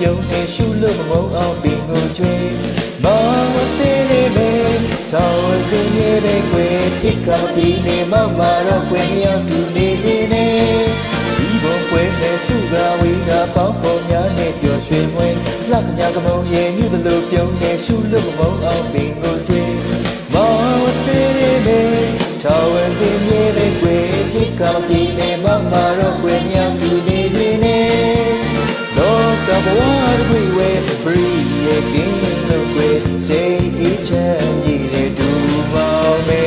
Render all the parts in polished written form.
ပြုံးနေရှုလို့မမုန်းအောင်ပင်ကိုကျွေးမောင်သေးလေးပဲထောင်စင်းရဲ့ပဲကွယ်တိကပြီးနေမမတော့ကွယ်မြောက်သူနေခြင်းနဲ့ဒီဘုံကွယ်နဲ့စုကဝေးကပေါင်းပေါ်များနဲ့ပျော်ရွှင်မွေးလက်ကညာကမုံရဲ့ညူသလိုပြုံးနေရှုလို့မမုန်းအောင်ပင်ကိုကျွေးမောင်သေးလေးပဲထောင်စင်းရဲ့ပဲကွယ်တိကပြီးနေမမတော့ကွယ်မြောက်သူနေခြင်းနဲ့ကဘဝတွေဝဲပရိယေကင်းလို့ွယ်စိတ်အေးချမ်းကြီးတဲ့ဒူမောင်မဲ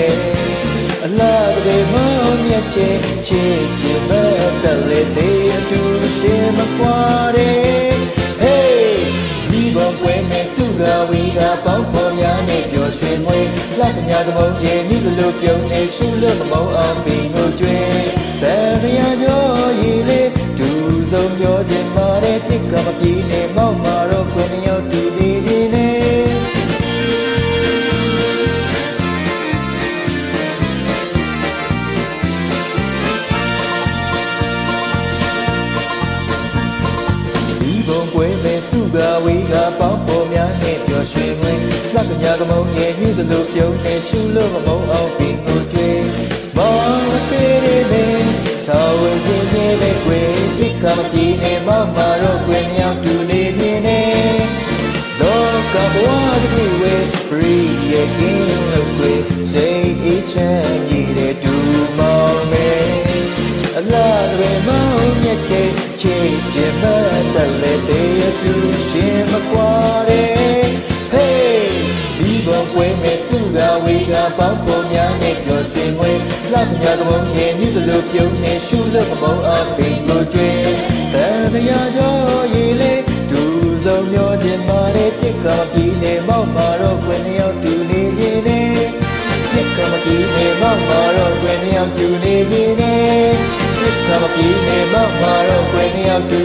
အလားတည်းမောင်မြတ်ချေချေချေဘတ်တလေတဲ့အတူရှင်မကွာတဲ့ Hey ဒီဘွယ်နဲ့စုကဝေးကပေါင်းဖော်များနဲ့ပျော်ရွှင်မွေးလက်ကညာသမုံရဲ့မိလိုပြုံးနေရှုလို့မမောအောင်ပင်ကိုကျွေးတရားကျော်ရည်လေးဆုံးပြောခြင်းမာတဲ့တိကမပြေနဲ့မောက်မာတော့ခွင့်ရောက်တူနေခြင်းနဲ့ဒီဘုံကွယ်မဲ့စုကဝေးကပေါင်းပေါ်များနဲ့ပျော်ရွှင်ဝင်လက်ကညာကမုံရဲ့ညှိသလိုပြုံးနေရှုလို့မမုံအောင်ပင်ကိုကျွေးမောင်သေးတယ်ပဲထောင်ဝင်စင်းရဲ့ပဲကွယ်တိကမပြေနဲ့မောက်မာတော့ခွင့်ရောက်တူနေခြင်းနဲ့လောကဘဝတွေဝဲပရိယေကင်းလို့ွယ်စိတ်အေးချမ်းကြီးတဲ့ဒူမောင်မဲအလားတွေမောင်မြတ်ချေချေချင်မတလည်းတဲ့တူရှင်မကွာတဲ့ Hey ဒီဘွယ်မဲ့စုကဝေးကပေါင်းပေါ်များနဲ့ပျော်ရွှင်မွေးလက်ကညာကမုံရဲ့ညူသလိုပြုံးနေရှုလို့မမုံအောင်ပင်ကိုကျွေးတရားကျော်ရည်လေးဒူဆုံးမျောခြင်းမာတဲ့တိကပြီးနေမောက်မာတော့ခွင့်ရောက်တူနေခြင်းနဲ့တိကမပြီးနေမောက်မာတော့ခွင့်ရောက်တူနေခြင်းနဲ့တိကမပြီးနေမောက်မာတော့ခွင့်ရောက်တူ